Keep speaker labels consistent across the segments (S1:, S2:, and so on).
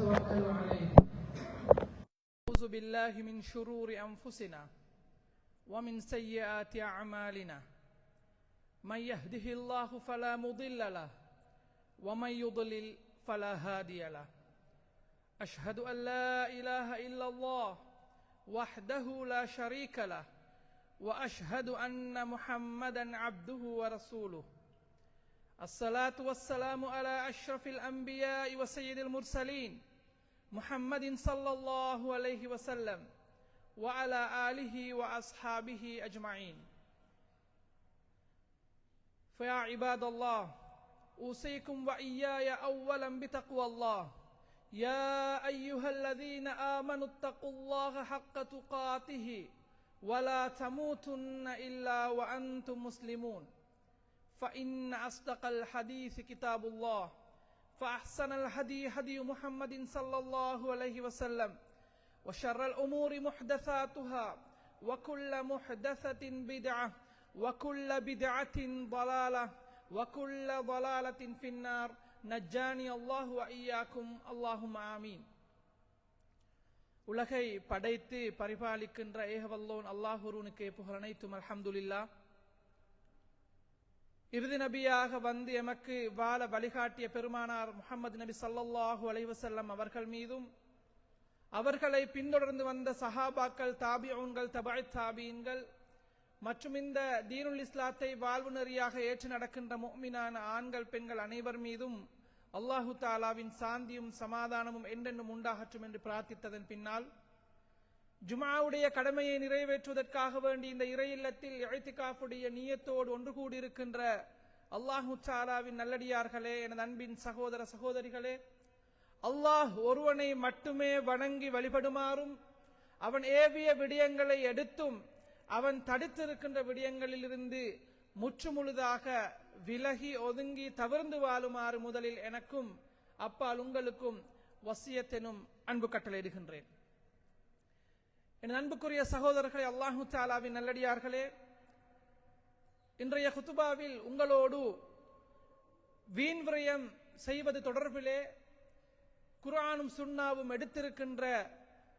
S1: والخير عليه. أعوذ بالله من شرور أنفسنا ومن سيئات أعمالنا من يهده الله فلا مضل له ومن يضلل فلا هادي له. أشهد أن لا إله إلا الله وحده لا شريك له وأشهد أن محمدا عبده ورسوله. الصلاة والسلام على أشرف الأنبياء وسيد المرسلين محمد صلى الله عليه وسلم وعلى آله وأصحابه أجمعين. فيا عباد الله أوصيكم وإياي أولا بتقوى الله. يا أيها الذين آمنوا اتقوا الله حق تقاته ولا تموتن إلا وأنتم مسلمون. فإن أصدق الحديث كتاب الله فأحسن الهدي هدي محمد صلى الله عليه وسلم وشر الأمور محدثاتها وكل محدثة بدعة وكل بدعة ضلالة وكل ضلالة في النار. நஜ்ஜானி அல்லாஹு வஇய்யாக்கும் அல்லாஹும்ம ஆமீன். உலகை படைத்து பரிபாலிக்கின்ற ஏகவல்லோன் அல்லாஹ் ஒருவனுக்கே புகழ் அனைத்தும் அல்ஹம்துலில்லாஹ். இறுதி நபியாக வந்து எமக்கு வாழ வழிகாட்டிய பெருமானார் முஹம்மது நபி ஸல்லல்லாஹு அலைஹி வஸல்லம் அவர்கள் மீதும் அவர்களை பின்தொடர்ந்து வந்த சஹாபாக்கள், தாபிஊன்கள், தபஅத் தாபீன்கள் மற்றும் இந்த தீனுல் இஸ்லாத்தை வாழ்வு நெறியாக ஏற்று நடக்கின்ற முஃமினான ஆண்கள் பெண்கள் அனைவர் மீதும் அல்லாஹு தஆலாவின் சாந்தியும் சமாதானமும் என்றென்றும் உண்டாகட்டும் என்று பிரார்த்தித்ததன் பின்னால் ஜும்ஆவுடைய கடமையை நிறைவேற்றுவதற்காக வேண்டி இந்த இறை இல்லத்தில் இஅ்திகாஃபுடைய நியத்தோடு ஒன்று கூடியிருக்கின்ற அல்லாஹு தஆலாவின் நல்லடியார்களே, எனது அன்பின் சகோதர சகோதரிகளே, அல்லாஹ் ஒருவனை மட்டுமே வணங்கி வழிபடுமாறும் அவன் ஏவிய விடயங்களை எடுத்தும் அவன் தடுத்திருக்கின்ற விடயங்களிலிருந்து முற்றுமுழுதாக விலகி ஒதுங்கி தவிர்ந்து வாழுமாறு முதலில் எனக்கும் அப்பால் உங்களுக்கும் வசியத்தெனும் அன்பு கட்டளையிடுகின்றேன். என் அன்புக்குரிய சகோதரர்களே, அல்லாஹு தஆலாவின் நல்லடியார்களே, இன்றைய குத்துபாவில் உங்களோடு வீண் விரயம் செய்வது தொடர்பிலே குர்ஆனும் சுன்னாவும் எடுத்திருக்கின்ற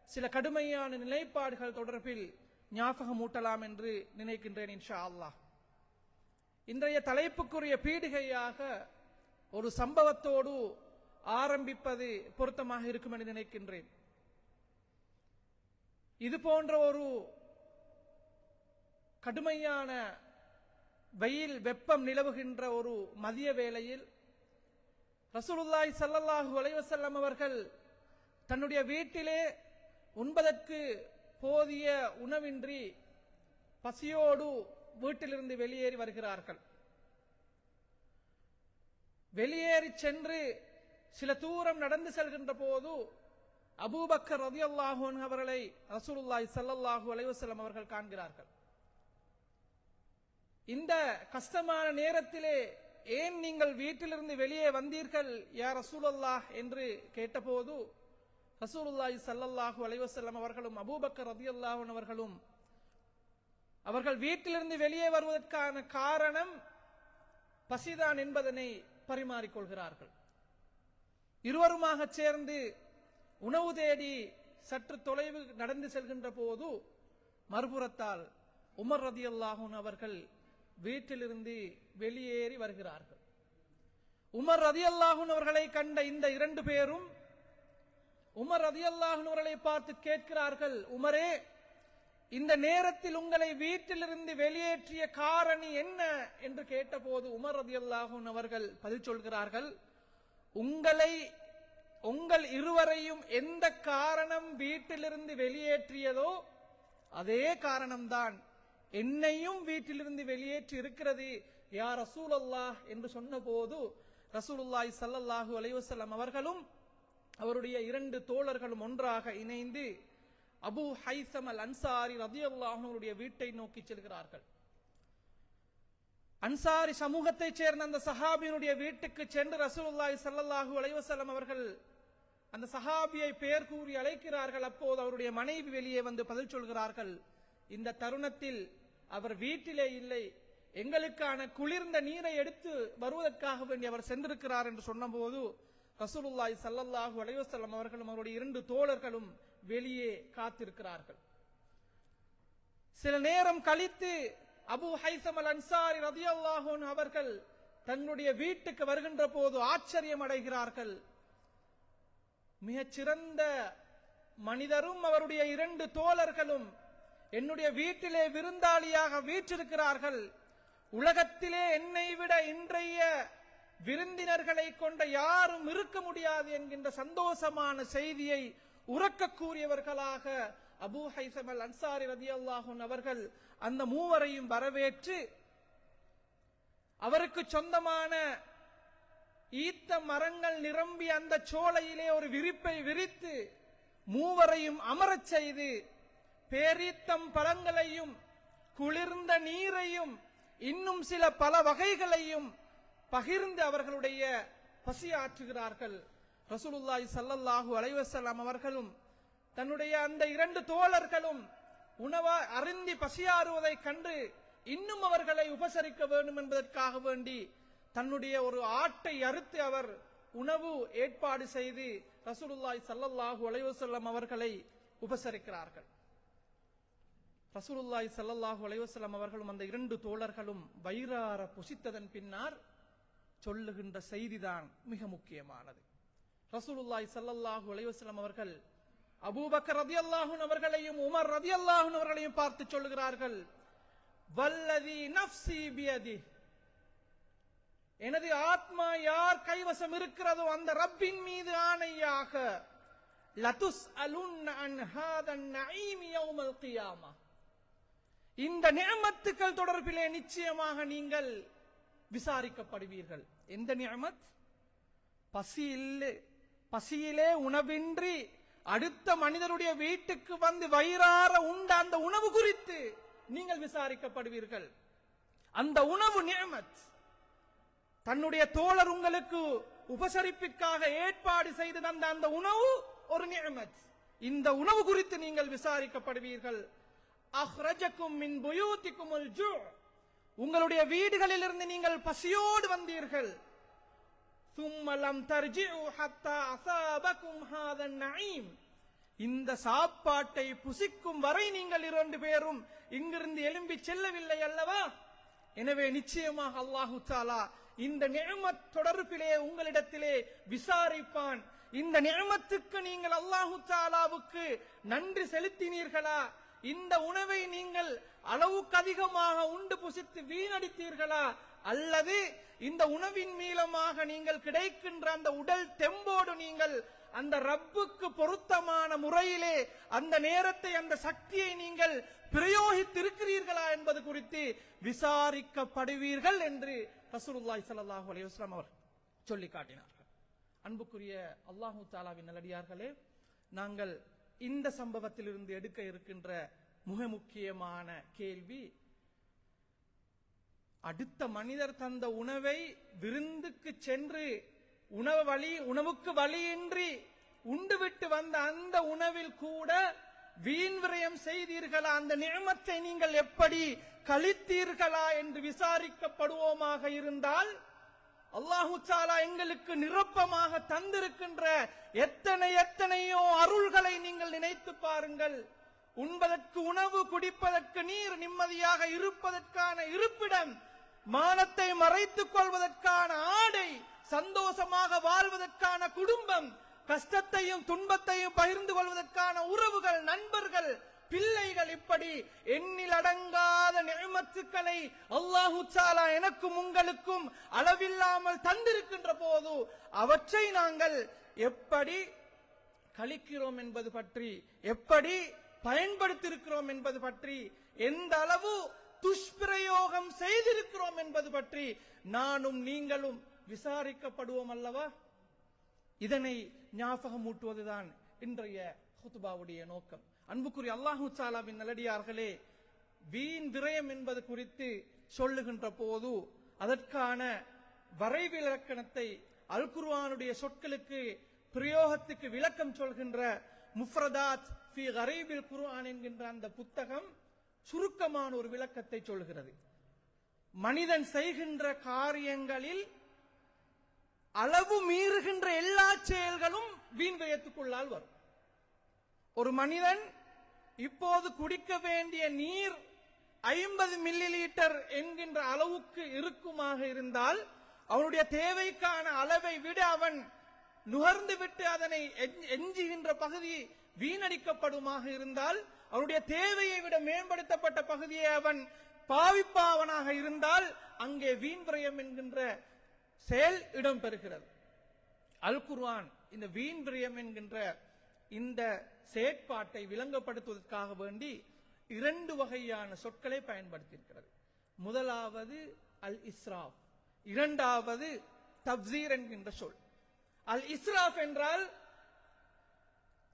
S1: சில கடுமையான நிலைப்பாடுகள் தொடர்பில் ஞாபகம் ஊட்டலாம் என்று நினைக்கின்றேன் இன்ஷா அல்லாஹ். இன்றைய தலைப்புக்குரிய பீடிகையாக ஒரு சம்பவத்தோடு ஆரம்பிப்பது பொருத்தமாக இருக்கும் என்று நினைக்கின்றேன். இது போன்ற ஒரு கடுமையான வெயில் வெப்பம் நிலவுகின்ற ஒரு மதிய வேளையில் ரசூலுல்லாஹி ஸல்லல்லாஹு அலைஹி வஸல்லம் அவர்கள் தன்னுடைய வீட்டிலே உண்பதற்கு போதிய உணவின்றி பசியோடு வீட்டிலிருந்து வெளியேறி வருகிறார்கள். வெளியேறி சென்று சில தூரம் நடந்து செல்கின்ற போது அபூபக்கர் ரலியல்லாஹு அன்ஹு அவர்களை ரசூலுல்லாஹி ஸல்லல்லாஹு அலைஹி வஸல்லம் அவர்கள் காண்கிறார்கள். இந்த கஷ்டமான நேரத்திலே ஏன் நீங்கள் வீட்டிலிருந்து வெளியே வந்தீர்கள் யா ரசூலல்லாஹ் என்று கேட்டபோது ரசூலுல்லாஹி ஸல்லல்லாஹு அலைஹி வஸல்லம் அவர்களும் அபூபக்கர் ரலியல்லாஹு அன்ஹு அவர்களும் அவர்கள் வீட்டிலிருந்து வெளியே வருவதற்கான காரணம் பசிதான் என்பதனை பரிமாறிக்கொள்கிறார்கள். இருவருமாக சேர்ந்து உணவு தேடி சற்று தொலைவு நடந்து செல்கின்ற போது மறுபுறத்தால் உமர் ரலியல்லாஹு அன்ஹு அவர்கள் வீட்டிலிருந்து வெளியேறி வருகிறார்கள். உமர் ரலியல்லாஹு அன்ஹு அவர்களை கண்ட இந்த இரண்டு பேரும் உமர் ரலியல்லாஹு அன்ஹு அவர்களை பார்த்து கேட்கிறார்கள், உமரே, இந்த நேரத்தில் உங்களை வீட்டிலிருந்து வெளியேற்றிய காரணி என்ன என்று கேட்டபோது உமர் ரலியல்லாஹு அன்ஹு அவர்கள் பதில் சொல்கிறார்கள், உங்கள் இருவரையும் எந்த காரணம் வீட்டிலிருந்து வெளியேற்றியதோ அதே காரணம்தான் என்னையும் வீட்டிலிருந்து வெளியேற்றி இருக்கிறது யா ரசூலல்லாஹ் என்று சொன்னபோது ரசூலுல்லாஹி ஸல்லல்லாஹு அலைஹி வஸல்லம் அவர்களும் அவருடைய இரண்டு தோழர்களும் ஒன்றாக இணைந்து அபூ ஹைஸம் அல் அன்சாரி ரலியல்லாஹு அன்ஹுடைய வீட்டை நோக்கி செல்கிறார்கள். அன்சாரி சமூகத்தைச் சேர்ந்த அந்த சஹாபியினுடைய வீட்டுக்கு சென்று ரசூலுல்லாஹி ஸல்லல்லாஹு அலைஹி வஸல்லம் அவர்கள் அந்த சஹாபியை பெயர் கூறி அழைக்கிறார்கள். அப்போது அவருடைய மனைவி வெளியே வந்து பதில் சொல்கிறார்கள், இந்த தருணத்தில் அவர் வீட்டிலே இல்லை, எங்களுக்கான குளிர்ந்த நீரை எடுத்து வருவதற்காக வேண்டி அவர் சென்றிருக்கிறார் என்று சொன்னபோது ரசூலுல்லாஹி ஸல்லல்லாஹு அலைஹி வஸல்லம் அவர்களும் அவருடைய 2 தோழர்களும் வெளியே காத்திருக்கிறார்கள். சில நேரம் கழித்து அபூ ஹைஸம் அல் அன்சாரி ரலியல்லாஹு அன்ஹு அவர்கள் தன்னுடைய வீட்டுக்கு வருகின்ற போது ஆச்சரியம் அடைகிறார்கள். மிகச்சிறந்த மனிதரும் அவருடைய 2 தோழர்களும் என்னுடைய வீட்டிலே விருந்தாளியாக வீற்றிருக்கிறார்கள். உலகத்திலே என்னை விட இன்றைய விருந்தினர்களை கொண்ட யாரும் இருக்க முடியாது என்கின்ற சந்தோஷமான செய்தியை உரக்க கூறியவர்களாக அபூ ஹைஸம் அல் அன்சாரி ரலியல்லாஹு அன்ஹு அவர்கள் அந்த மூவரையும் வரவேற்று அவருக்கு சொந்தமான ஈத்த மரங்கள் நிரம்பி அந்த சோலையிலே ஒரு விரிப்பை விரித்து மூவரையும் அமரச் செய்து பேரீத்தம் பழங்களையும் குளிர்ந்த நீரையும் இன்னும் சில பல வகைகளையும் பகிர்ந்து அவர்களுடைய பசி ஆற்றுகிறார்கள். ரசூலுல்லாஹி ஸல்லல்லாஹு அலைஹி வஸல்லம் அவர்களும் தன்னுடைய அந்த 2 தோழர்களும் உணவா அருந்தி பசியாறுவதை கண்டு இன்னும் அவர்களை உபசரிக்க வேண்டும் என்பதற்காக வேண்டி தன்னுடைய ஒரு ஆட்டை அறுத்து அவர் உணவு ஏற்பாடு செய்து ரசூலுல்லாஹி ஸல்லல்லாஹு அலைஹி வஸல்லம் அவர்களை உபசரிக்கிறார்கள். ரசூலுல்லாஹி ஸல்லல்லாஹு அலைஹி வஸல்லம் அவர்களும் அந்த 2 தோழர்களும் வயிறார புசித்ததன் பின்னர் சொல்லுகின்ற செய்திதான் மிக முக்கியமானது. ரசூலுல்லாஹி ஸல்லல்லாஹு அலைஹி வஸல்லம் அவர்கள் அபூபக்கர் ரலியல்லாஹு அன்ஹு அவர்களையும் உமர் ரலியல்லாஹு அன்ஹு அவர்களையும் பார்த்து சொல்லுகிறார்கள், வல்லதி நஃப்ஸி பியதி, எனது ஆத்மா யார் கைவசம் இருக்கிறதோ அந்த ரப்பின் மீது ஆணையாக, லதுஸ் அலுன் அன் ஹாதன் நஈம் யௌமல் கியாமா, இந்த நிஅமத்துக்கள் தொடர்பிலே நிச்சயமாக நீங்கள் விசாரிக்கப்படுவீர்கள். எந்த நிஅமத்? பசியிலே உணவின்றி அடுத்த மனிதருடைய வீட்டுக்கு வந்து வயிறார உண்ட அந்த உணவு குறித்து நீங்கள் விசாரிக்கப்படுவீர்கள். அந்த உணவு நிஅமத். தன்னுடைய தோழர் உங்களுக்கு உபசரிப்பிற்காக ஏற்பாடு செய்து தந்த அந்த உணவு ஒரு நிஅமத். இந்த உணவு குறித்து நீங்கள் விசாரிக்கப்படுவீர்கள். அஹ்ரஜக்கும் மின் புயூதிக்குமுல் ஜூ, உங்களுடைய வீடுகளில் இருந்து நீங்கள் பசியோடு வந்தீர்கள். ثم لم ترجعوا حتى أصابكم هذا النعيم, இந்த சாப்பாட்டை புசிக்கும் வரை நீங்கள் 2 பேரும் இங்கிருந்து எழும்பி செல்லவில்லை அல்லவா? எனவே நிச்சயமாக அல்லாஹு தஆலா இந்த நிஅமத் தொடர்பிலே உங்களிடத்திலே விசாரிப்பான். இந்த நிஅமத்துக்கு நீங்கள் அல்லாஹு தஆலாவுக்கு நன்றி செலுத்தினீர்களா? இந்த உணவை நீங்கள் அளவுக்கு அதிகமாக உண்டு புசித்து வீணடித்தீர்களா? அல்லது இந்த உணவின் மூலமாக நீங்கள் கிடைக்கின்ற அந்த உடல் தெம்போடு நீங்கள் அந்த ரப்புக்கு பொருத்தமான முறையிலே அந்த நேரத்தை அந்த சக்தியை நீங்கள் பிரயோகித்திருக்கிறீர்களா என்பது குறித்து விசாரிக்கப்படுவீர்கள் என்று ரசூலுல்லாஹி ஸல்லல்லாஹு அலைஹி வஸல்லம் அவர் சொல்லி காட்டினார்கள். அன்புக்குரிய அல்லாஹு தஆலாவின் நல்லடியார்களே, நாங்கள் இந்த சம்பவத்திலிருந்து எடுக்க இருக்கின்ற மிக முக்கியமான கேள்வி, அடுத்த மனிதர் தந்த உணவை விருந்துக்கு சென்று உணவுக்கு வழியின்றி உண்டுவிட்டு வந்த அந்த உணவில் கூட வீண் விரயம் செய்தீர்களா? அந்த நிஅமத்தை நீங்கள் எப்படி கழித்தீர்களா என்று விசாரிக்கப்படுவோமாக இருந்தால், அல்லாஹு தஆலா எங்களுக்கு நிரப்பமாக தந்திருக்கின்ற எத்தனையோ அருள்களை நீங்கள் நினைத்து பாருங்கள். உண்பதற்கு உணவு, குடிப்பதற்கு நீர், நிம்மதியாக இருப்பதற்கான இருப்பிடம், மானத்தை மறைத்துக் கொள்வதற்கான ஆடை, சந்தோஷமாக வாழ்வதற்கான குடும்பம், கஷ்டத்தையும் துன்பத்தையும் பகிர்ந்து கொள்வதற்கான உறவுகள், நண்பர்கள், பிள்ளைகள், இப்படி எண்ணில் அடங்காத நிஅமத்துக்களை அல்லாஹு தஆலா எனக்கும் உங்களுக்கும் அளவில்லாமல் தந்திருக்கின்ற போது அவற்றை நாங்கள் எப்படி கழிக்கிறோம் என்பது பற்றி, எப்படி பயன்படுத்தியிருக்கிறோம் என்பது பற்றி, எந்த அளவு துஷ்பிரயோகம் செய்திருக்கிறோம் என்பது பற்றி நானும் நீங்களும் விசாரிக்கப்படுவோம் அல்லவா? இதனை ஞாபகமூட்டுவதுதான் இன்றைய குத்பாவுடைய நோக்கம். அன்புக்குரிய அல்லாஹு தஆலாவின் நல்லடியார்களே, வீண் விரயம் என்பது குறித்து சொல்லுகின்ற போது அதற்கான வரைவிலக்கணத்தை அல் குர்ஆனுடைய சொற்களுக்கு பிரயோகத்துக்கு விளக்கம் சொல்கின்ற முஃப்ரதாத் ஃபி கரீபில் குர்ஆன் என்கின்ற அந்த புத்தகம் சுருக்கமான ஒரு விளக்கத்தை சொல்கிறது. மனிதன் செய்கின்ற காரியங்களில் அளவு மீறுகின்ற எல்லா செயல்களும் வீண் விரயத்துக்குள்ளால் வரும். ஒரு மனிதன் இப்போது குடிக்க வேண்டிய நீர் 50 மில்லி லிட்டர் என்கின்ற அளவுக்கு இருக்குமாக இருந்தால் அவனுடைய தேவைக்கான அளவை விட அவன் நுகர்ந்து விட்டு அதனை எஞ்சுகின்ற பகுதி வீணடிக்கப்படுமாக இருந்தால், அவனுடைய தேவையை விட மேம்படுத்தப்பட்ட பகுதியை அவன் பாவிப்பாவனாக இருந்தால் அங்கே வீண் விரயம் என்கின்ற செயல் இடம்பெறுகிறது. அல் குர்ஆன் இந்த வீண் விரயம் என்கின்ற இந்த செயற்பாட்டை விளங்கப்படுத்துவதற்காக வேண்டி 2 வகையான சொற்களை பயன்படுத்தியிருக்கிறது. முதலாவது அல் இஸ்ராஃப், இரண்டாவது தப்சீர் என்கின்ற சொல். அல் இஸ்ராஃப் என்றால்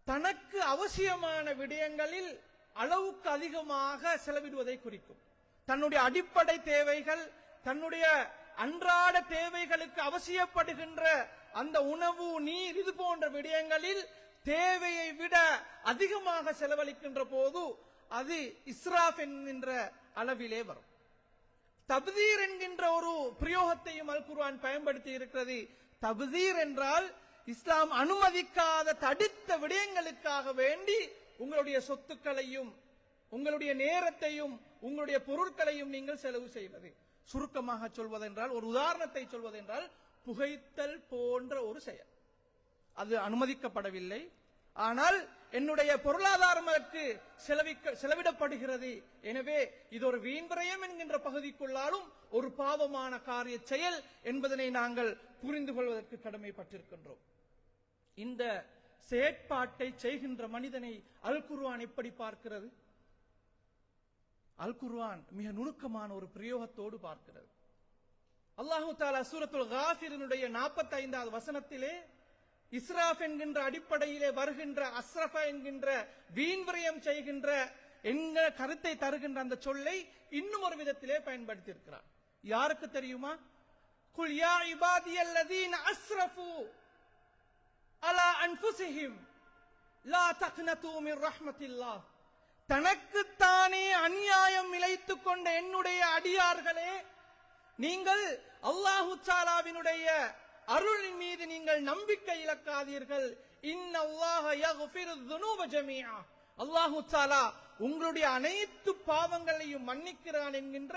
S1: தனக்கு அவசியமான விடயங்களில் அளவுக்கு அதிகமாக செலவிடுவதை குறிக்கும். தன்னுடைய அடிப்படை தேவைகள், தன்னுடைய அன்றாட தேவைகளுக்கு அவசியப்படுகின்ற அந்த உணவு, நீர், இது போன்ற விடயங்களில் தேவையை விட அதிகமாக செலவழிக்கின்ற போது அது இஸ்ராஃப் என்கின்ற அளவிலே வரும். தப்தீர் என்கின்ற ஒரு பிரயோகத்தையும் அல் குர்ஆன் பயன்படுத்தி இருக்கிறது. தப்தீர் என்றால் இஸ்லாம் அனுமதிக்காத தடுத்த விடயங்களுக்காக வேண்டி உங்களுடைய சொத்துக்களையும் உங்களுடைய நேரத்தையும் உங்களுடைய பொருட்களையும் நீங்கள் செலவு செய்வது. சுருக்கமாக சொல்வதென்றால், ஒரு உதாரணத்தை சொல்வதென்றால், புகைத்தல் போன்ற ஒரு செயல் அது அனுமதிக்கப்படவில்லை, ஆனால் என்னுடைய பொருளாதாரம் அதற்கு செலவிடப்படுகிறது. எனவே இது ஒரு வீண்விரயம் என்கின்ற பகுதிக்குள்ளாலும் ஒரு பாவமான காரிய செயல் என்பதனை நாங்கள் புரிந்து கொள்வதற்கு கடமைப்பட்டிருக்கின்றோம். இந்த செயற்பாட்டை செய்கின்ற மனிதனை அல் குர்ஆன் எப்படி பார்க்கிறது? அல் குர்ஆன் மிக நுணுக்கமான ஒரு பிரயோகத்தோடு பார்க்கிறது. அல்லாஹு தஆலா சூரத்துல் காஃபிரினுடைய 45வது வசனத்திலே இஸ்ராஃப் என்கின்ற அடிப்படையிலே வருகின்ற அஸ்ரஃப என்கின்ற வீண்விரயம் செய்கின்ற என்கிற கருத்தை தருகின்ற அந்த சொல்லை இன்னும் ஒரு விதத்திலே பயன்படுத்தி இருக்கிறார். யாருக்கு தெரியுமா? குல் யா இபாதியல்லதீன அஸ்ரஃபு அலா அன்ஃபுஸிஹிம் லா தக்னது மின் ரஹ்மத்தில்லாஹ். தனக்குத்தானே அநியாயம் இழைத்துக் கொண்ட என்னுடைய அடியார்களே, நீங்கள் அல்லாஹு தஆலாவினுடைய அருளின் மீது நீங்கள் நம்பிக்கை இழக்காதீர்கள். இன்னல்லாஹ யக்ஃபிரு ذுனூப ஜமீஆ. அல்லாஹு தஆலா உங்களுடைய அனைத்து பாவங்களையும் மன்னிக்கிறான் என்கின்ற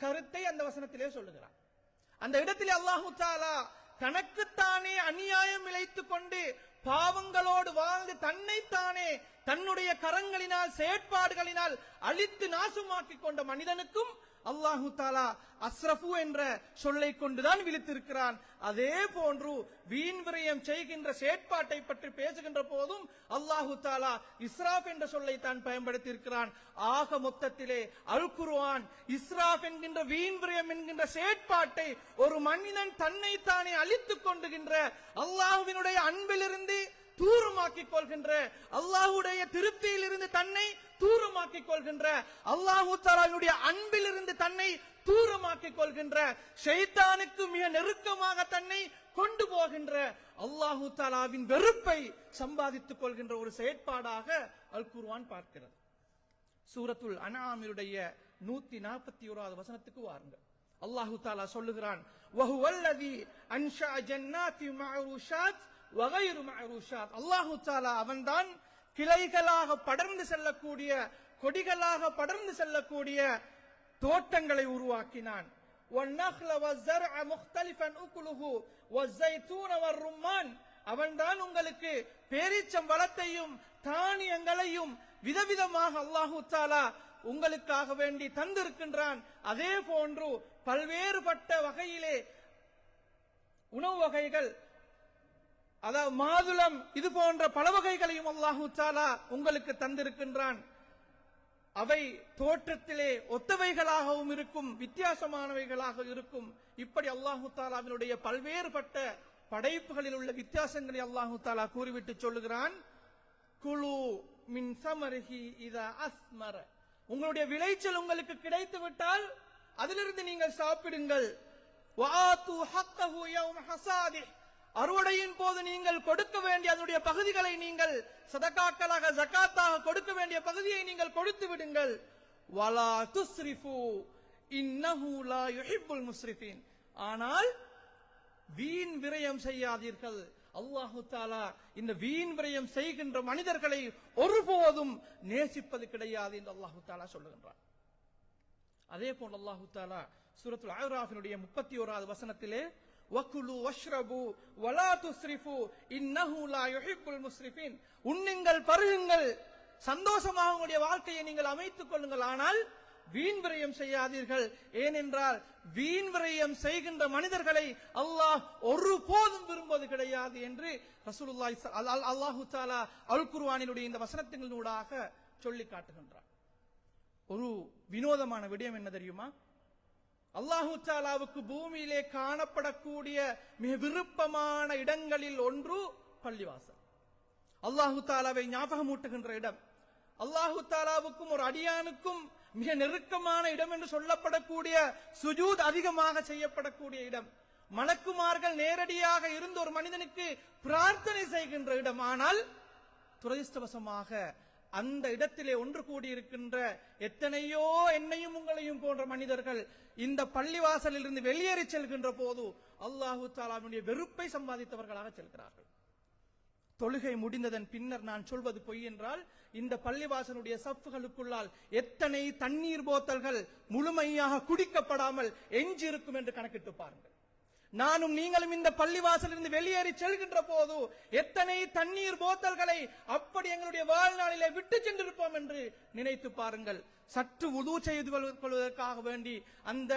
S1: கருத்தை அந்த வசனத்திலே சொல்லுகிறார். அந்த இடத்திலே அல்லாஹு தஆலா தனக்குத்தானே அநியாயம் இழைத்துக் கொண்டு பாவங்களோடு வாழ்ந்து தன்னைத்தானே தன்னுடைய கரங்களினால் செயற்பாடுகளினால் அழித்து நாசமாக்கிக் கொண்ட மனிதனுக்கும் அல்லாஹு தஆலா அஸ்ரஃபு என்ற சொல்லை கொண்டுதான் விழித்திருக்கிறான். அதே போன்று வீண் விரயம் செய்கின்ற செயற்பாட்டை பற்றி பேசுகின்ற போதும் அல்லாஹு தஆலா இஸ்ராஃப் என்ற சொல்லை தான் பயன்படுத்தி இருக்கிறான். ஆக மொத்தத்திலே அல் குர்ஆன் இஸ்ராஃப் என்கின்ற வீண் விரயம் என்கின்ற செயற்பாட்டை ஒரு மனிதன் தன்னைத்தானே அழித்துக் கொண்டுகின்ற, அல்லாஹ்வினுடைய அன்பிலிருந்து தூரமாக்கிக் கொள்கின்ற, அல்லாஹ்வுடைய திருப்தியிலிருந்து தன்னை தூரமாக்கிக் கொள்கின்ற, அல்லாஹு தஆலாவுடைய அன்பிலிருந்து தன்னை தூரமாக்கிக் கொள்கின்ற, ஷைத்தானுக்கு மிக நெருக்கமாக தன்னை கொண்டு போகின்ற, அல்லாஹு தஆலாவின் வெறுப்பை சம்பாதித்துக் கொள்கின்ற ஒரு செயற்பாடாக அல் குர்ஆன் பார்க்கிறது. சூரத்துல் அன்ஆமினுடைய 141வது வசனத்துக்கு வாருங்கள். அல்லாஹு தஆலா சொல்லுகிறான், வஹுவல்லதி அன்ஷா ஜன்னாத்தி மஅரூஷாத் வகைரு மஅரூஷாத். அல்லாஹு தஆலா அவன்தான் கிளைகளாக படர்ந்து செல்லக்கூடிய, கொடிகளாக படர்ந்து செல்லக்கூடிய தோட்டங்களை உருவாக்கினான். வன்னஹ்ல வஸ்ஸர்அ முக்தலிஃபன் உக்லுஹு வஸ்ஸைத்தூன வர்ரும்மான். அவன்தான் உங்களுக்கு பேரீச்சம் பழத்தையும் தானியங்களையும் விதவிதமாக அல்லாஹு தஆலா உங்களுக்காக வேண்டி தந்திருக்கின்றான். அதே போன்று பல்வேறுபட்ட வகையிலே உணவு வகைகள், அதாவது மாதுளம், இது போன்ற பல வகைகளையும் அல்லாஹு தஆலா உங்களுக்கு தந்திருக்கின்றான். அவை தோற்றத்திலே ஒத்தவைகளாகவும் இருக்கும், வித்தியாசமானவைகளாக இருக்கும். இப்படி அல்லாஹு தஆலாவினுடைய பல்வேறுபட்ட படைப்புகளில் உள்ள வித்தியாசங்களை அல்லாஹு தஆலா கூறிவிட்டு சொல்லுகிறான், குலு மின் ஸமரிஹி இதா அஸ்மர. உங்களுடைய விளைச்சல் உங்களுக்கு கிடைத்து விட்டால் அதிலிருந்து நீங்கள் சாப்பிடுங்கள். வஆது ஹக்கஹு யௌம ஹஸாதிஹ். அறுவடையின் போது நீங்கள் கொடுக்க வேண்டிய அதனுடைய பகுதிகளை நீங்கள் சதகாக்களாக, ஜகாத்தாக கொடுக்க வேண்டிய பகுதியை நீங்கள் கொடுத்து விடுங்கள். வலா துஸ்ரிஃபு இன்னஹு லா யுஹிப்புல் முஸ்ரிஃபீன். ஆனால் வீண் விரயம் செய்யாதீர்கள். அல்லாஹு தாலா இந்த வீண் விரயம் செய்கின்ற மனிதர்களை ஒருபோதும் நேசிப்பது கிடையாது என்று அல்லாஹு தாலா சொல்லுகின்றார். அதே போன்று அல்லாஹு தாலா சூரத்துல் அஅராஃபினுடைய 31வது வசனத்திலே வகுலு வஷ்ரபு வலா துஸ்ரிஃபு இன்னஹு லா யுஹிப்புல் முஸ்ரிஃபின், உண்ணுங்கள் பருகுங்கள், சந்தோஷமாக உங்களுடைய வாழ்க்கையை நீங்கள் அமைத்துக் கொள்ளுங்கள், ஆனால் வீண் விரயம் செய்யாதீர்கள். ஏனென்றால் வீண் விரயம் செய்கின்ற மனிதர்களை அல்லாஹ் ஒருபோதும் விரும்புவது கிடையாது என்று ரசூலுல்லாஹி அல்லாஹு தஆலா அல் குர்ஆனினுடைய இந்த வசனத்தினூடாக சொல்லி காட்டுகின்றார். ஒரு வினோதமான விடயம் என்ன தெரியுமா? அல்லாஹு தஆலாவுக்கு பூமியிலே காணப்படக்கூடிய மிக விருப்பமான இடங்களில் ஒன்று பள்ளிவாசல். அல்லாஹு தஆலாவை ஞாபகமூட்டுகின்ற இடம், அல்லாஹு தஆலாவுக்கும் ஒரு அடியானுக்கும் மிக நெருக்கமான இடம் என்று சொல்லப்படக்கூடிய சுஜூத் அதிகமாக செய்யப்படக்கூடிய இடம், மலக்குமார்கள் நேரடியாக இருந்து ஒரு மனிதனுக்கு பிரார்த்தனை செய்கின்ற இடம். ஆனால் துரதிர்ஷ்டவசமாக அந்த இடத்திலே ஒன்று கூடியிருக்கின்ற எத்தனையோ என்னையும் உங்களையும் போன்ற மனிதர்கள் இந்த பள்ளிவாசலில் இருந்து வெளியேறி செல்கின்ற போது அல்லாஹு தஆலாவுடைய வெறுப்பை சம்பாதித்தவர்களாக செல்கிறார்கள். தொழுகை முடிந்ததன் பின்னர் நான் சொல்வது பொய் என்றால் இந்த பள்ளிவாசலுடைய சஃப்களுக்குள்ளால் எத்தனை தண்ணீர் போத்தல்கள் முழுமையாக குடிக்கப்படாமல் எஞ்சி இருக்கும் என்று கணக்கிட்டு பாருங்கள். நானும் நீங்களும் இந்த பள்ளிவாசலிருந்து வெளியேறி செல்கின்ற போது எத்தனை தண்ணீர் போத்தல்களை அப்படி எங்களுடைய வாழ்நாளிலே விட்டு சென்றிருப்போம் என்று நினைத்து பாருங்கள். சற்று வுது செய்து கொள்வதற்காக வேண்டி அந்த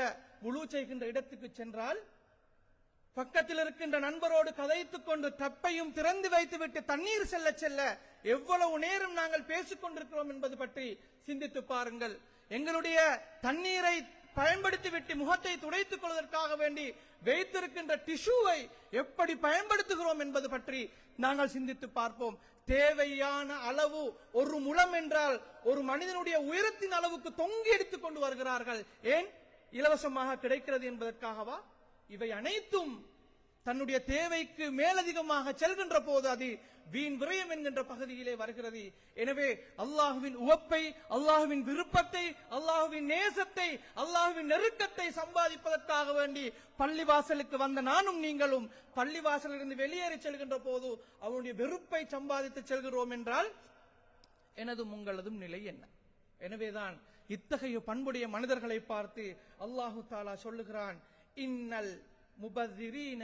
S1: வுது செய்கின்ற இடத்துக்கு சென்றால் பக்கத்தில் இருக்கின்ற நண்பரோடு கதைத்துக் கொண்டு தப்பையும் திறந்து வைத்துவிட்டு தண்ணீர் செல்ல செல்ல எவ்வளவு நேரம் நாங்கள் பேசிக் கொண்டிருக்கிறோம் என்பது பற்றி சிந்தித்து பாருங்கள். எங்களுடைய தண்ணீரை பயன்படுத்திவிட்டு முகத்தை துடைத்துக் கொள்வதற்காக வேண்டி வைத்திருக்கின்ற டிஷ்யூவை எப்படி பயன்படுத்துகிறோம் என்பது பற்றி நாங்கள் சிந்தித்து பார்ப்போம். தேவையான அளவு ஒரு முழம் என்றால் ஒரு மனிதனுடைய உயரத்தின் அளவுக்கு தொங்கி எடுத்துக் கொண்டு வருகிறார்கள். ஏன்? இலவசமாக கிடைக்கிறது என்பதற்காகவா? இவை அனைத்தும் தன்னுடைய தேவைக்கு மேலதிகமாக செல்கின்ற போது அது வீண் விரயம் என்கின்ற பகுதியிலே வருகிறது. எனவே அல்லாஹுவின் உவப்பை, அல்லாஹுவின் விருப்பத்தை, அல்லாஹுவின் நேசத்தை, அல்லாஹுவின் நெருக்கத்தை சம்பாதிப்பதற்காக வேண்டி பள்ளிவாசலுக்கு வந்த நானும் நீங்களும் பள்ளிவாசலிலிருந்து வெளியேறி செல்கின்ற போது அவனுடைய வெறுப்பை சம்பாதித்து செல்கிறோம் என்றால் எனதும் உங்களதும் நிலை என்ன? எனவேதான் இத்தகைய பண்புடைய மனிதர்களை பார்த்து அல்லாஹு தஆலா சொல்லுகிறான், இன்னல் முபذிரீன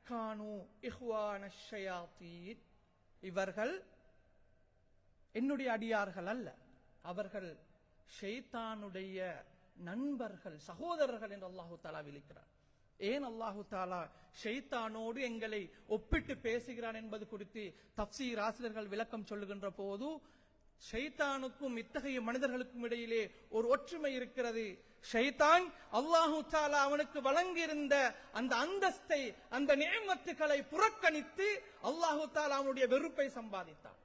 S1: கானூ இஹ்வானஷ் ஷயாத்தீன், இவர்கள் என்னுடைய அடியார்கள் அல்ல, அவர்கள் ஷைத்தானுடைய நண்பர்கள், சகோதரர்கள் என்று அல்லாஹு தஆலா விளிக்கிறார். ஏன் அல்லாஹு தஆலா ஷைத்தானோடு எங்களை ஒப்பிட்டு பேசுகிறான் என்பது குறித்து தஃப்சீர் ஆசிரியர்கள் விளக்கம் சொல்லுகின்ற போது ஷைத்தானுக்கும் இத்தகைய மனிதர்களுக்கும் இடையிலே ஒரு ஒற்றுமை இருக்கிறது. ஷைத்தான் அல்லாஹு தஆலா அவனுக்கு வழங்கியிருந்த அந்த அந்தஸ்தை, அந்த நிஅமத்துகளை புறக்கணித்து அல்லாஹு தஆலா அவனுடைய வெறுப்பை சம்பாதித்தான்.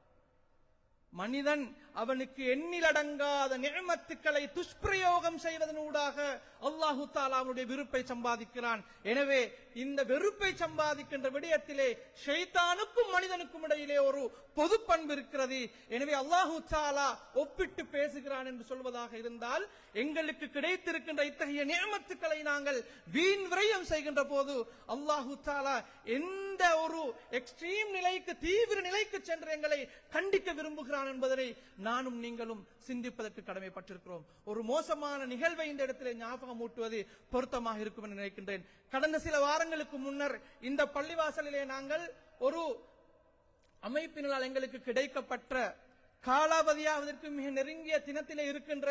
S1: மனிதன் அவனுக்கு எண்ணிலடங்காத நிஅமத்துக்களை துஷ்பிரயோகம் செய்வதனூடாக அல்லாஹு தஆலா அவனுடைய வெறுப்பை சம்பாதிக்கிறான். எனவே இந்த வெறுப்பை சம்பாதிக்கின்ற விடயத்திலே ஷைத்தானுக்கும் மனிதனுக்கும் இடையிலே ஒரு பொது பண்பு இருக்கிறது. எனவே அல்லாஹு தஆலா ஒப்பிட்டு பேசுகிறான் என்று சொல்வதாக இருந்தால் எங்களுக்கு கிடைத்திருக்கின்ற இத்தகைய நிஅமத்துக்களை நாங்கள் வீண் விரயம் செய்கின்ற போது அல்லாஹு தஆலா எந்த ஒரு எக்ஸ்ட்ரீம் நிலைக்கு, தீவிர நிலைக்கு சென்று எங்களை கண்டிக்க விரும்புகிறான் என்பதனை நானும் நீங்களும் சிந்திப்பதற்கு கடமைப்பட்டிருக்கிறோம். ஒரு மோசமான நிகழ்வை இந்த இடத்திலே ஞாபகம் ஊட்டுவது பொருத்தமாக இருக்கும் என்று நினைக்கின்றேன். கடந்த சில வாரங்களுக்கு முன்னர் இந்த பள்ளிவாசலிலே நாங்கள் ஒரு அமைப்பினால் எங்களுக்கு கிடைக்கப்பட்ட காலாவதியாவதற்கு மிக நெருங்கிய தினத்திலே இருக்கின்ற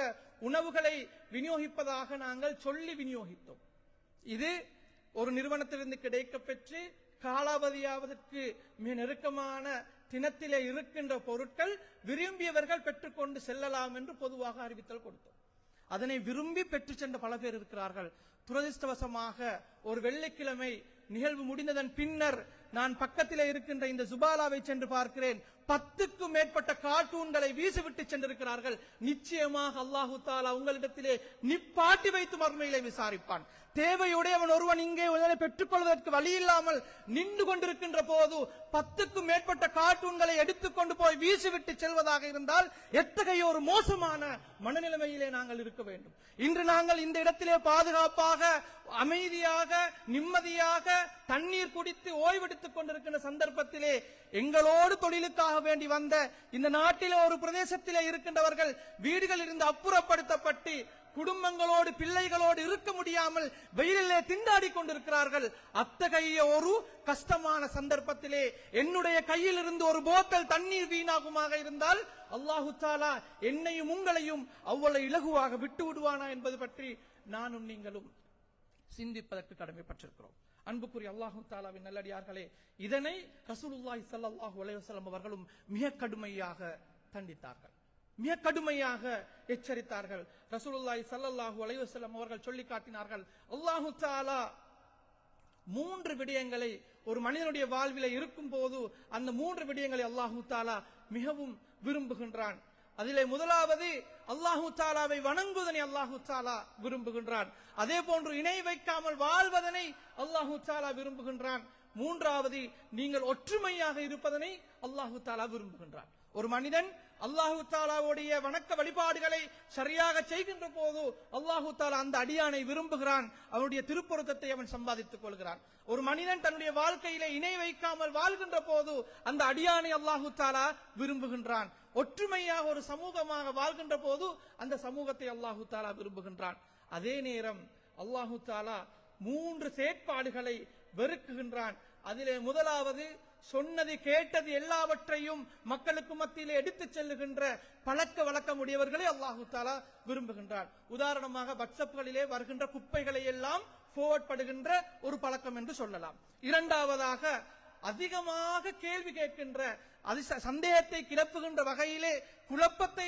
S1: உணவுகளை விநியோகிப்பதாக நாங்கள் சொல்லி விநியோகித்தோம். இது ஒரு நிறுவனத்திலிருந்து கிடைக்கப்பெற்று காலாவதியாவதற்கு மிக நெருக்கமான தினத்திலே இருக்கின்ற பொருட்கள் விரும்பியவர்கள் பெற்றுக்கொண்டு செல்லலாம் என்று பொதுவாக அறிவித்தல் கொடுத்தோம். அதனை விரும்பி பெற்று சென்ற பல பேர் இருக்கிறார்கள். துரதிர்ஷ்டவசமாக ஒரு வெள்ளிக்கிழமை நிகழ்வு முடிந்ததன் பின்னர் நான் பக்கத்திலே இருக்கின்ற இந்த ஜுபாலாவை சென்று பார்க்கிறேன். 10க்கும் மேற்பட்ட கார்ட்டூன்களை வீசிவிட்டு சென்றிருக்கிறார்கள். நிச்சயமாக அல்லாஹு தாலா உங்களிடத்திலே நிப்பாட்டி வைத்து மறுமையிலே விசாரிப்பான். தேவையுடையவன் ஒருவன் இங்கே பெற்றுக் கொள்வதற்கு வழி இல்லாமல் நின்று கொண்டிருக்கின்ற போது 10க்கும் மேற்பட்ட கார்ட்டூன்களை எடுத்துக்கொண்டு போய் வீசிவிட்டு செல்வதாக இருந்தால் எத்தகைய ஒரு மோசமான மனநிலைமையிலே நாங்கள் இருக்க வேண்டும். இன்று நாங்கள் இந்த இடத்திலே பாதுகாப்பாக, அமைதியாக, நிம்மதியாக தண்ணீர் குடித்து ஓய்வெடுத்துக் கொண்டிருக்கின்ற சந்தர்ப்பத்திலே எங்களோடு தொழிலுக்காக வேண்டி வந்த இந்த நாட்டிலே ஒரு பிரதேசத்திலே இருக்கின்றவர்கள் வீடுகளில் இருந்து அப்புறப்படுத்தப்பட்டு குடும்பங்களோடு பிள்ளைகளோடு இருக்க முடியாமல் வெயிலிலே திண்டாடி கொண்டிருக்கிறார்கள். அத்தகைய ஒரு கஷ்டமான சந்தர்ப்பத்திலே என்னுடைய கையில் இருந்து ஒரு போத்தல் தண்ணீர் வீணாகுமாக இருந்தால் அல்லாஹு தாலா என்னையும் உங்களையும் அவ்வளவு இலகுவாக விட்டு விடுவானா என்பது பற்றி நானும் நீங்களும் சிந்திப்பதற்கு கடமைப்பட்டிருக்கிறோம். அன்புக்குரிய அல்லாஹு தாலாவின் நல்லடியார்களே, இதனை ரசூலுல்லாஹி ஸல்லல்லாஹு அலைஹி வஸல்லம் அவர்களும் மிக கடுமையாக தண்டித்தார்கள், மிக கடுமையாக எச்சரித்தார்கள். ரசூலுல்லாஹி ஸல்லல்லாஹு அலைஹி வஸல்லம் அவர்கள் சொல்லி காட்டினார்கள், அல்லாஹு தஆலா 3 விடயங்களை ஒரு மனிதனுடைய வாழ்விலே இருக்கும் போது அந்த 3 விடயங்களை அல்லாஹு தஆலா மிகவும் விரும்புகின்றான். அதிலே முதலாவது அல்லாஹு தஆலாவை வணங்குவதனை அல்லாஹு தஆலா விரும்புகின்றான். அதே போன்று இணை வைக்காமல் வாழ்வதனை அல்லாஹு தஆலா விரும்புகின்றான். மூன்றாவது நீங்கள் ஒற்றுமையாக இருப்பதனை அல்லாஹு தஆலா விரும்புகின்றான். ஒரு மனிதன் அல்லாஹு தஆலாவுடைய வணக்க வழிபாடுகளை சரியாக செய்கின்ற போது அல்லாஹு தஆலா அந்த அடியானை விரும்புகிறான், அவனுடைய திருப்பொருத்தத்தை அவன் சம்பாதித்துக் கொள்கிறான். ஒரு மனிதன் தன்னுடைய வாழ்க்கையிலே இணை வைக்காமல் வாழ்கின்ற போது அந்த அடியானை அல்லாஹு தஆலா விரும்புகின்றான். ஒற்றுமையாக ஒரு சமூகமாக வாழ்கின்ற போது அந்த சமூகத்தை அல்லாஹு தஆலா விரும்புகின்றான். அதே நேரம் அல்லாஹு தஆலா 3 செயற்பாடுகளை வெறுக்குகின்றான். அதிலே முதலாவது சொன்னது கேட்டது எல்லாவற்றையும் மக்களுக்கு மத்தியிலே எடுத்துச் செல்லுகின்ற பழக்க வழக்கம் உடையவர்களை அல்லாஹு தஆலா விரும்புகின்றான். உதாரணமாக வாட்ஸ்அப்களிலே வருகின்ற குப்பைகளை எல்லாம் ஃபார்வர்ட் படுகின்ற ஒரு பழக்கம் என்று சொல்லலாம். இரண்டாவதாக அதிகமாக கேள்வி கேட்கின்ற, சந்தேகத்தை கிளப்புகின்ற வகையிலே, குழப்பத்தை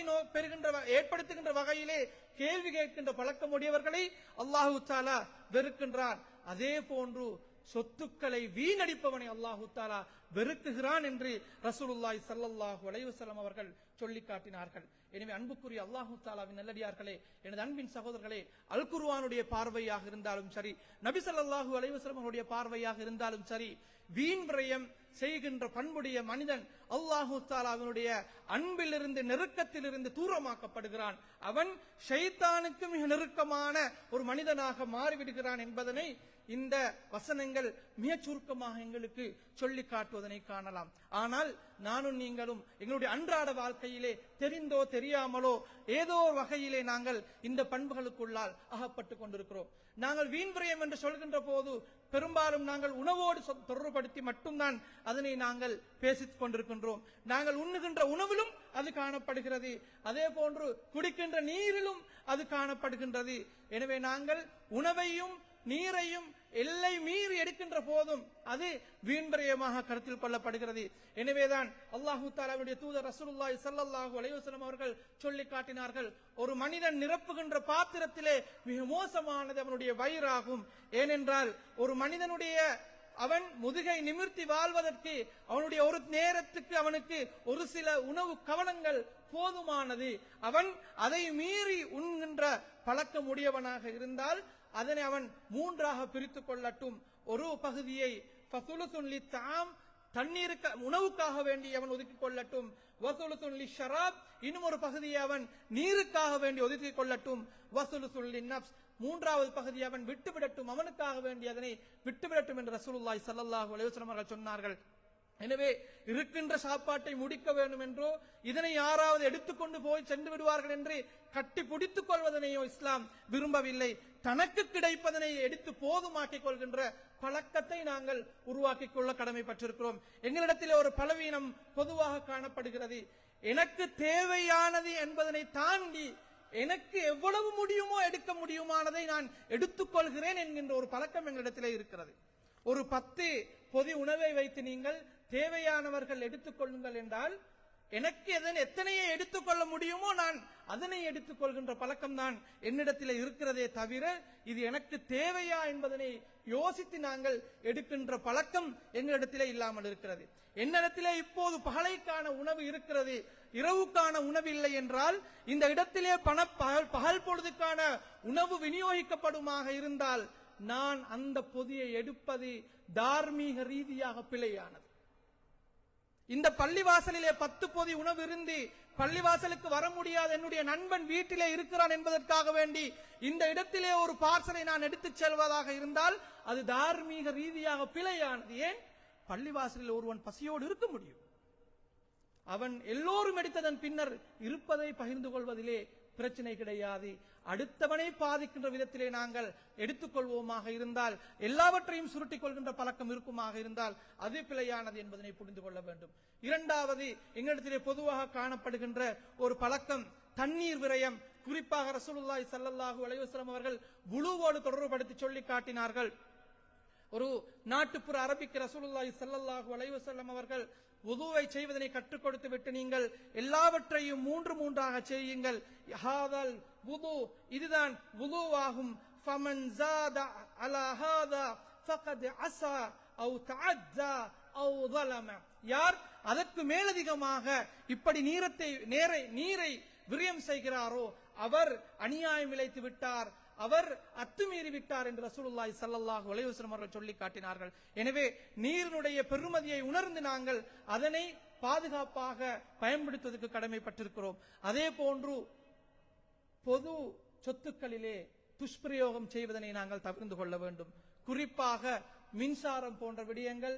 S1: ஏற்படுத்துகின்ற வகையிலே கேள்வி கேட்கின்ற பழக்கம் உடையவர்களை அல்லாஹு தஆலா வெறுக்கின்றான். அதே போன்று சொத்துக்களை வீணடிப்பவனை அல்லாஹு தஆலா வெறுக்குகிறான் என்று ரசூலுல்லாஹி ஸல்லல்லாஹு அலைஹி வஸல்லம் அவர்கள் சொல்லி காட்டினார்கள். எனவே அன்புக்குரிய அல்லாஹு தஆலாவின் நல்லடியார்களே, எனது அன்பின் சகோதரர்களே, அல் குர்ஆனுடைய பார்வையாக இருந்தாலும் சரி, நபி ஸல்லல்லாஹு அலைஹி வஸல்லம் அவருடைய பார்வையாக இருந்தாலும் சரி, வீண் விரயம் செய்கின்ற பண்புடைய மனிதன் அல்லாஹு தஆலாவினுடைய அன்பிலிருந்து, நெருக்கத்திலிருந்து தூரமாக்கப்படுகிறான். அவன் ஷைத்தானுக்கு மிக நெருக்கமான ஒரு மனிதனாக மாறிவிடுகிறான் என்பதனை இந்த வசனங்கள் மிக சுருக்கமாக எங்களுக்கு சொல்லி காட்டுவதனை காணலாம். ஆனால் நானும் நீங்களும் எங்களுடைய அன்றாட வாழ்க்கையிலே தெரிந்தோ தெரியாமலோ ஏதோ ஒரு வகையிலே நாங்கள் இந்த பண்புகளுக்குள்ளால் அகப்பட்டுக் கொண்டிருக்கிறோம். நாங்கள் வீண் விரயம் என்று சொல்கின்ற போது பெரும்பாலும் நாங்கள் உணவோடு தொடர்புபடுத்தி மட்டும்தான் அதனை நாங்கள் பேசிக் கொண்டிருக்கின்றோம். நாங்கள் உண்ணுகின்ற உணவிலும் அது காணப்படுகிறது, அதே போன்று குடிக்கின்ற நீரிலும் அது காணப்படுகின்றது. எனவே நாங்கள் உணவையும் நீரையும் எல்லை மீறி எடுக்கின்ற போதும் அது வீண்விரயமாக கருத்தில் கொள்ளப்படுகிறது. எனவேதான் அல்லாஹு தஆலாவுடைய தூதர் ரசூலுல்லாஹி ஸல்லல்லாஹு அலைஹி வஸல்லம் அவர்கள் சொல்லி காட்டினார்கள், ஒரு மனிதன் நிரப்புகின்ற பாத்திரத்திலே மிக மோசமானது அவனுடைய வயிறாகும். ஏனென்றால் ஒரு மனிதனுடைய அவன் முதுகை நிமிர்த்தி வாழ்வதற்கு அவனுடைய ஒரு நேரத்துக்கு அவனுக்கு ஒரு சில உணவு கவனங்கள் போதுமானது. அவன் அதை மீறி உண்கின்ற பழக்கம் உடையவனாக இருந்தால் அதனை அவன் 3ஆக பிரித்துக் கொள்ளட்டும். ஒரு பகுதியை ஃபசுலுசுன் லித்தாம், தண்ணீருக்கு உணவுக்காக வேண்டி அவன் ஒதுக்கிக் கொள்ளட்டும். வசுலுசுன் லிஷராப், இன்னும் ஒரு பகுதியை அவன் நீருக்காக வேண்டி ஒதுக்கிக் கொள்ளட்டும். வசுலுசுன் லின்னப்ஸ், 3வது பகுதியை அவன் விட்டுவிடட்டும், அவனுக்காக வேண்டி அதனை விட்டுவிடட்டும் என்று ரசூலுல்லாஹி ஸல்லல்லாஹு அலைஹி வஸல்லம் அவர்கள் சொன்னார்கள். எனவே இருக்கின்ற சாப்பாட்டை முடிக்க வேண்டும் என்றோ, இதனை யாராவது எடுத்துக்கொண்டு போய் சென்று விடுவார்கள் என்று கட்டி பிடித்துக் கொள்வதனையோ இஸ்லாம் விரும்பவில்லை. தனக்கு கிடைப்பதனை எடுத்து போதுமாக்கிக் கொள்கின்ற பழக்கத்தை நாங்கள் உருவாக்கிக் கொள்ள கடமைப்பட்டிருக்கிறோம். எங்களிடத்தில் ஒரு பலவீனம் பொதுவாக காணப்படுகிறது. எனக்கு தேவையானது என்பதனை தாண்டி எனக்கு எவ்வளவு முடியுமோ எடுக்க முடியுமானதை நான் எடுத்துக்கொள்கிறேன் என்கின்ற ஒரு பழக்கம் எங்களிடத்திலே இருக்கிறது. ஒரு 10 பொதி உணவை வைத்து நீங்கள் தேவையானவர்கள் எடுத்துக்கொள்ளுங்கள் என்றால் எனக்கு எத்தனையை எடுத்துக்கொள்ள முடியுமோ நான் அதனை எடுத்துக்கொள்கின்ற பழக்கம் தான் என்னிடத்தில் இருக்கிறதே தவிர இது எனக்கு தேவையா என்பதனை யோசித்து நாங்கள் எடுக்கின்ற பழக்கம் எங்களிடத்திலே இல்லாமல் இருக்கிறது. என்னிடத்திலே இப்போது பகலைக்கான உணவு இருக்கிறது, இரவுக்கான உணவு இல்லை என்றால் இந்த இடத்திலே பகல் பொழுதுக்கான உணவு விநியோகிக்கப்படுமாக இருந்தால் நான் அந்த பொதியை எடுப்பது தார்மீக ரீதியாக பிழையானது. இந்த பள்ளிவாசலிலே 10 பொதி உணவு இருந்து பள்ளிவாசலுக்கு வர முடியாத என்னுடைய நண்பன் வீட்டிலே இருக்கிறான் என்பதற்காக வேண்டி இந்த இடத்திலே ஒரு பார்சலை நான் எடுத்துச் செல்வதாக இருந்தால் அது தார்மீக ரீதியாக பிழையானது. ஏன்? பள்ளிவாசலில் ஒருவன் பசியோடு இருக்க முடியும். அவன் எல்லோரும் எடுத்ததன் பின்னர் இருப்பதை பகிர்ந்து கொள்வதிலே பிரச்சனை கிடையாது. அடுத்தவனை பாதிக்கின்ற விதத்திலே நாங்கள் எடுத்துக்கொள்வோமாக இருந்தால், எல்லாவற்றையும் சுருட்டிக் கொள்கின்ற பழக்கம் இருக்குமாக இருந்தால் அது பிழையானது என்பதனை புரிந்து கொள்ள வேண்டும். இரண்டாவது, எங்களிடத்திலே பொதுவாக காணப்படுகின்ற ஒரு பழக்கம் தண்ணீர் விரயம். குறிப்பாக ரசூலுல்லாஹி ஸல்லல்லாஹு அலைஹி வஸல்லம் அவர்கள் வுளூவோடு தொடர்புபடுத்தி சொல்லி காட்டினார்கள். ஒரு நாட்டுப்புற அரபிக்கு ரசூலுல்லாஹி ஸல்லல்லாஹு அலைஹி வஸல்லம் அவர்கள் வுதுவை செய்வதனை கற்றுக் கொடுத்து விட்டு நீங்கள் எல்லாவற்றையும் மூன்றாக செய்யுங்கள். ஹாதல் வுது, இதுதான் வுதுவாகும். ஃபமன் ஜாத அலா ஹாதா ஃபகத் அஸா அவ் தஅத்தா அவ் ஸலம, யார் அதற்கு மேலதிகமாக இப்படி நீரை விரயம் செய்கிறாரோ அவர் அநியாயம் இழைத்து விட்டார், அவர் அத்துமீறி விட்டார் என்று ரசூலுல்லாஹி ஸல்லல்லாஹு அலைஹி வஸல்லம் அவர்கள் சொல்லி காட்டினார்கள். எனவே நீரினுடைய பெருமதியை உணர்ந்து நாங்கள் அதனை பாதுகாப்பாக பயன்படுத்துவதற்கு கடமைப்பட்டிருக்கிறோம். அதே போன்று பொது சொத்துக்களிலே துஷ்பிரயோகம் செய்வதனை நாங்கள் தவிர்த்து கொள்ள வேண்டும். குறிப்பாக மின்சாரம் போன்ற விடயங்கள்,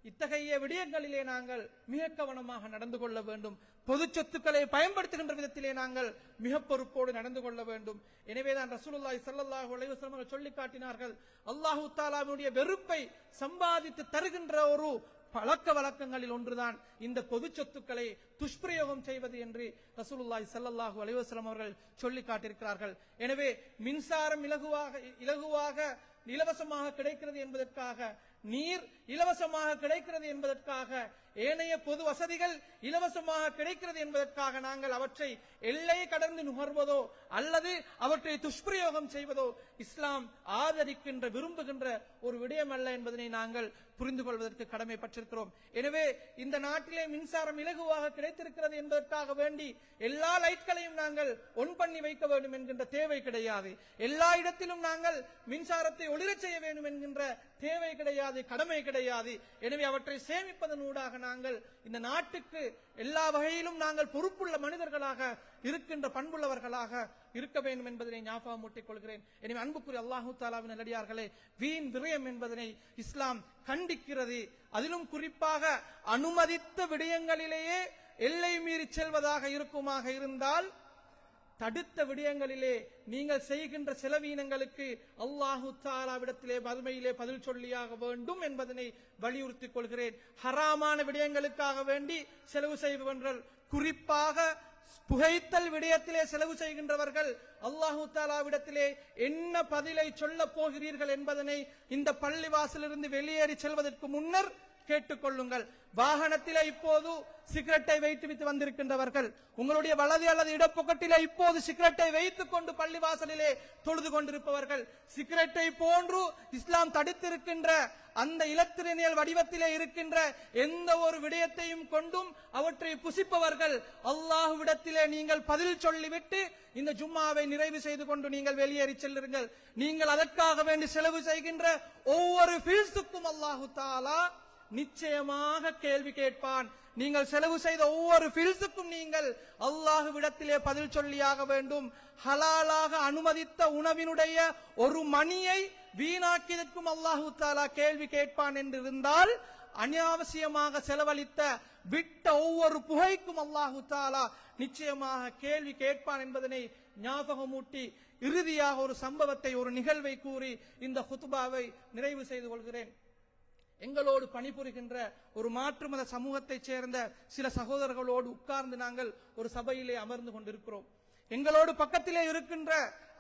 S1: இத்தகைய விடயங்களிலே நாங்கள் மிக கவனமாக நடந்து கொள்ள வேண்டும். பொது சொத்துக்களை பயன்படுத்துகின்ற விதத்திலே நாங்கள் மிக பொறுப்போடு நடந்து கொள்ள வேண்டும். எனவேதான் ரசூலுல்லாஹி ஸல்லல்லாஹு அலைஹி வஸல்லம் சொல்லி காட்டினார்கள், அல்லாஹு தஆலாவுடைய வெறுப்பை சம்பாதித்து தருகின்ற ஒரு பழக்க வழக்கங்களில் ஒன்றுதான் இந்த பொது சொத்துக்களை துஷ்பிரயோகம் செய்வது என்று ரசூலுல்லாஹி ஸல்லல்லாஹு அலைஹி வஸல்லம் அவர்கள் சொல்லி காட்டியிருக்கிறார்கள். எனவே மின்சாரம் இலகுவாக இலவசமாக கிடைக்கிறது என்பதற்காக, நீர் இலவசமாக கிடைக்கிறது என்பதற்காக, ஏனைய பொது வசதிகள் இலவசமாக கிடைக்கிறது என்பதற்காக நாங்கள் அவற்றை எல்லை கடந்து நுகர்வதோ அல்லது அவற்றை துஷ்பிரயோகம் செய்வதோ இஸ்லாம் ஆதரிக்கின்ற விரும்புகின்ற ஒரு விடயம் அல்ல என்பதனை நாங்கள் புரிந்து கொள்வதற்கு கடமைப்பட்டிருக்கிறோம். எனவே இந்த நாட்டிலே மின்சாரம் இலகுவாக கிடைத்திருக்கிறது என்பதற்காக வேண்டி எல்லா லைட்களையும் நாங்கள் ஒன் பண்ணி வைக்க வேண்டும் என்கின்ற தேவை கிடையாது. எல்லா இடத்திலும் நாங்கள் மின்சாரத்தை ஒளிரச் செய்ய வேண்டும் என்கின்ற தேவை கிடையாது, கடமை கிடையாது. எனவே அவற்றை சேமிப்பதன் ஊடாக நாங்கள் இந்த நாட்டுக்கு எல்லா வகையிலும் நாங்கள் பொறுப்புள்ள மனிதர்களாக இருக்கின்ற பண்புள்ளவர்களாக இருக்க வேண்டும் என்பதனை ஞாபகம் மூட்டிக் கொள்கிறேன். எனவே அன்புக்குரிய அல்லாஹு தஆலாவின் நல்லடியார்களே, வீண் விரயம் என்பதனை இஸ்லாம் கண்டிக்கிறது. அதிலும் குறிப்பாக அனுமதித்த விடயங்களிலேயே எல்லை மீறி செல்வதாக இருக்குமாக இருந்தால் தடுத்த விடயங்களிலே நீங்கள் செய்கின்ற செலவீனங்களுக்கு அல்லாஹு தஆலாவிடத்திலே மறுமையிலே பதில் சொல்லியாக வேண்டும் என்பதனை வலியுறுத்திக் கொள்கிறேன். ஹராமான விடயங்களுக்காக வேண்டி செலவு செய்பவர்கள், குறிப்பாக புகைத்தல் விடயத்திலே செலவு செய்கின்றவர்கள் அல்லாஹு தஆலாவிடத்திலே என்ன பதிலை சொல்ல போகிறீர்கள் என்பதனை இந்த பள்ளிவாசலிலிருந்து வெளியேறி செல்வதற்கு முன்னர் கேட்டுக்கொள்ளுங்கள். வாகனத்திலே இப்போது சிகரெட்டை வைத்து வந்திருக்கின்றவர்கள், உங்களுடைய வலது அல்லது இடப்பக்கத்திலே இப்போது சிகரெட்டை வைத்துக் கொண்டு பள்ளிவாசலிலே தொழுது கொண்டிருப்பவர்கள், சிகரெட்டை போன்று இஸ்லாம் தடுத்திருக்கின்ற அந்த இலத்திரனியல் வடிவத்திலே இருக்கின்ற எந்த ஒரு விடயத்தையும் கொண்டும் அவற்றை புசிப்பவர்கள், அல்லாஹ்விடத்திலே நீங்கள் பதில் சொல்லிவிட்டு இந்த ஜும்மாவை நிறைவு செய்து கொண்டு நீங்கள் வெளியேறி செல்லுங்கள். நீங்கள் அதற்காக வேண்டி செலவு செய்கின்ற ஒவ்வொரு ஃபீஸுக்கும் அல்லாஹு தஆலா நிச்சயமாக கேள்வி கேட்பான். நீங்கள் செலவு செய்த ஒவ்வொரு ஃபில்ஸுக்கும் நீங்கள் அல்லாஹ்விடத்திலே பதில் சொல்லியாக வேண்டும். ஹலாலாக அனுமதித்த உணவினுடைய ஒரு மணியை வீணாக்கியதற்கும் அல்லாஹு தஆலா கேள்வி கேட்பான் என்று இருந்தால், அனாவசியமாக செலவழித்த விட்ட ஒவ்வொரு புகைக்கும் அல்லாஹு தஆலா நிச்சயமாக கேள்வி கேட்பான் என்பதனை ஞாபகமூட்டி இறுதியாக ஒரு சம்பவத்தை, ஒரு நிகழ்வை கூறி இந்த குத்பாவை நிறைவு செய்து கொள்கிறேன். எங்களோடு பணிபுரிகின்ற ஒரு மாற்று மத சமூகத்தைச் சேர்ந்த சில சகோதரர்களோடு உட்கார்ந்து நாங்கள் ஒரு சபையிலே அமர்ந்து கொண்டிருக்கிறோம். எங்களோடு பக்கத்திலே இருக்கின்ற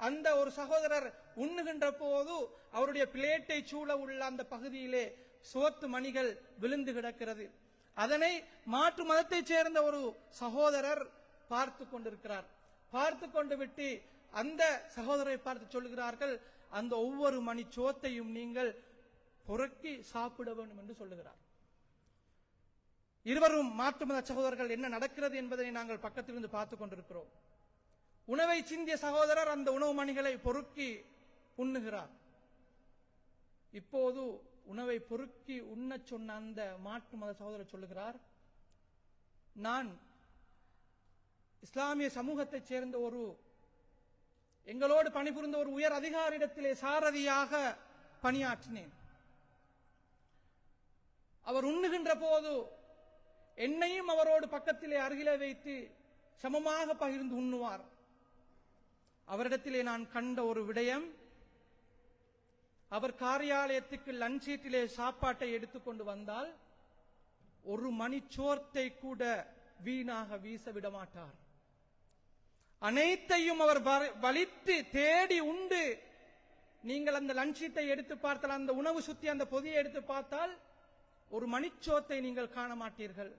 S1: அந்த ஒரு சகோதரர் உண்ணுகின்ற போது அவருடைய பிளேட்டை சூழ உள்ள அந்த பகுதியிலே சோத்து மணிகள் விழுந்து கிடக்கிறது. அதனை மாற்று மதத்தைச் சேர்ந்த ஒரு சகோதரர் பார்த்து கொண்டிருக்கிறார். பார்த்து கொண்டு விட்டு அந்த சகோதரரை பார்த்து சொல்லுகிறார்கள், அந்த ஒவ்வொரு மணி சோத்தையும் நீங்கள் பொறுக்கி சாப்பிட வேண்டும் என்று சொல்லுகிறார். இருவரும் மாற்று மத சகோதரர்கள் என்ன நடக்கிறது என்பதை நாங்கள் பக்கத்திலிருந்து பார்த்துக் கொண்டிருக்கிறோம். உணவை சிந்திய சகோதரர் அந்த உணவு மணிகளை பொறுக்கி உண்ணுகிறார். இப்போது உணவை பொறுக்கி உண்ணச் சொன்ன அந்த மாற்று மத சகோதரர் சொல்லுகிறார், நான் இஸ்லாமிய சமூகத்தைச் சேர்ந்த எங்களோடு பணிபுரிந்த ஒரு உயர் அதிகாரியிடத்திலே சாரதியாக பணியாற்றினேன். அவர் உண்ணுகின்ற போது என்னையும் அவரோடு பக்கத்திலே அருகிலே வைத்து சமமாக பகிர்ந்து உண்ணுவார். அவரிடத்திலே நான் கண்ட ஒரு விடயம், அவர் காரியாலயத்துக்கு லஞ்ச் சீட்டிலே சாப்பாட்டை எடுத்துக்கொண்டு வந்தால் ஒரு மணிச்சோர்த்தை கூட வீணாக வீச விடமாட்டார். அனைத்தையும் அவர் வலித்து தேடி உண்டு. நீங்கள் அந்த லஞ்ச் சீட்டை எடுத்து பார்த்தால், அந்த உணவு சுத்தி அந்த பொதியை எடுத்து பார்த்தால் ஒரு மணிச்சோத்தை நீங்கள் காண மாட்டீர்கள்.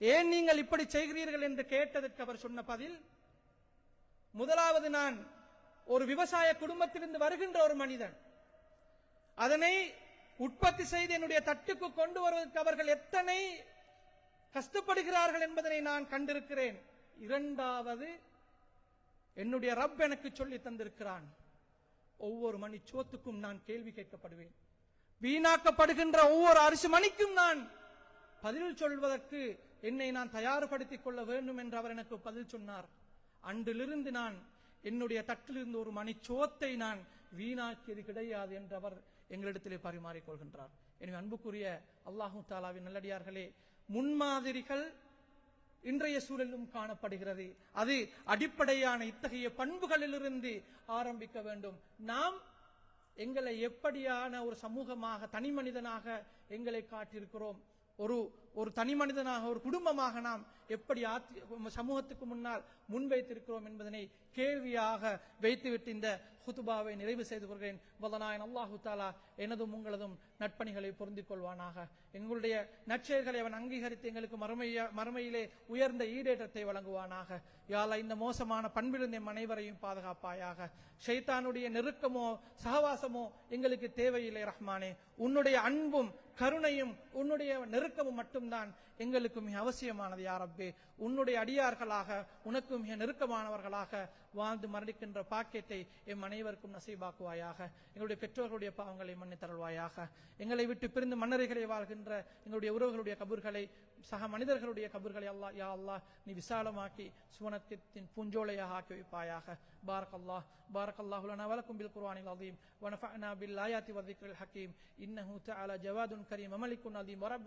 S1: ஏன் நீங்கள் இப்படி செய்கிறீர்கள் என்று கேட்டதற்கு அவர் சொன்ன பதில், முதலாவது, நான் ஒரு விவசாய குடும்பத்திலிருந்து வருகின்ற ஒரு மனிதன், அதனை உற்பத்தி செய்து என்னுடைய தட்டுக்கு கொண்டு வருவதற்கு அவர்கள் எத்தனை கஷ்டப்படுகிறார்கள் என்பதனை நான் கண்டிருக்கிறேன். இரண்டாவது, என்னுடைய ரப் எனக்கு சொல்லி தந்திருக்கிறான், ஒவ்வொரு மணி சோத்துக்கும் நான் கேள்வி கேட்கப்படுவேன். வீணாக்கப்படுகின்ற ஒவ்வொரு அரிசி மணிக்கும் நான் பதில் சொல்வதற்கு என்னை நான் தயார்படுத்திக் கொள்ள வேண்டும் என்று அவர் எனக்கு பதில் சொன்னார். அன்றிலிருந்து நான் என்னுடைய தட்டிலிருந்து ஒரு மணி சோத்தை நான் வீணாக்கியது கிடையாது என்று அவர் எங்களிடத்திலே பரிமாறிக்கொள்கின்றார். எனவே அன்புக்குரிய அல்லாஹு தாலாவின் நல்லடியார்களே, முன்மாதிரிகள் இன்றைய சூழலும் காணப்படுகிறது. அது அடிப்படையான இத்தகைய பண்புகளிலிருந்து ஆரம்பிக்க வேண்டும். நாம் எங்களை எப்படியான ஒரு சமூகமாக, தனி மனிதனாக எங்களை காட்டியிருக்கிறோம். ஒரு தனி மனிதனாக, ஒரு குடும்பமாக நாம் எப்படி சமூகத்துக்கு முன்னால் முன்வைத்திருக்கிறோம் என்பதனை கேள்வியாக வைத்துவிட்டு இந்த ஹுதுபாவை நிறைவு செய்து கொள்கிறேன். வல்லநாயன் அல்லாஹு தாலா எனதும் உங்களதும் நட்பணிகளை பொருந்திக் கொள்வானாக. எங்களுடைய நற்செயல்களை அவன் அங்கீகரித்து எங்களுக்கு மறுமையிலே உயர்ந்த ஈடேற்றத்தை வழங்குவானாக. யாழ் இந்த மோசமான பண்பிலிருந்து எம் அனைவரையும் பாதுகாப்பாயாக. ஷைத்தானுடைய நெருக்கமோ சகவாசமோ எங்களுக்கு தேவையில்லை ரஹ்மானே. உன்னுடைய அன்பும் கருணையும் உன்னுடைய நெருக்கமும் மட்டும்தான் எங்களுக்கு மிக அவசியமானது யா ரப்பே. உன்னுடைய அடியார்களாக, உனக்கு மிக நெருக்கமானவர்களாக வாழ்ந்து மரணிக்கின்ற பாக்கியத்தை எம் அனைவருக்கும் நசீபாக்குவாயாக. எங்களுடைய பெற்றோர்களுடைய பாவங்களை மன்னித்தருள்வாயாக. எங்களை விட்டு பிரிந்து மன்னரைகளை வாழ்கின்ற எங்களுடைய உறவுகளுடைய கபூர்களை, சக மனிதர்களுடைய கபூர்களை அல்லாஹ் யா அல்லாஹ் நீ விசாலமாக்கி சுவனத்தின் பூஞ்சோலையாக ஆக்கி வைப்பாயாக. بارك الله لنا ولكم بالقرآن العظيم ونفعنا بالآيات والذكر الحكيم إنه تعالى جواد كريم ملك عظيم ورب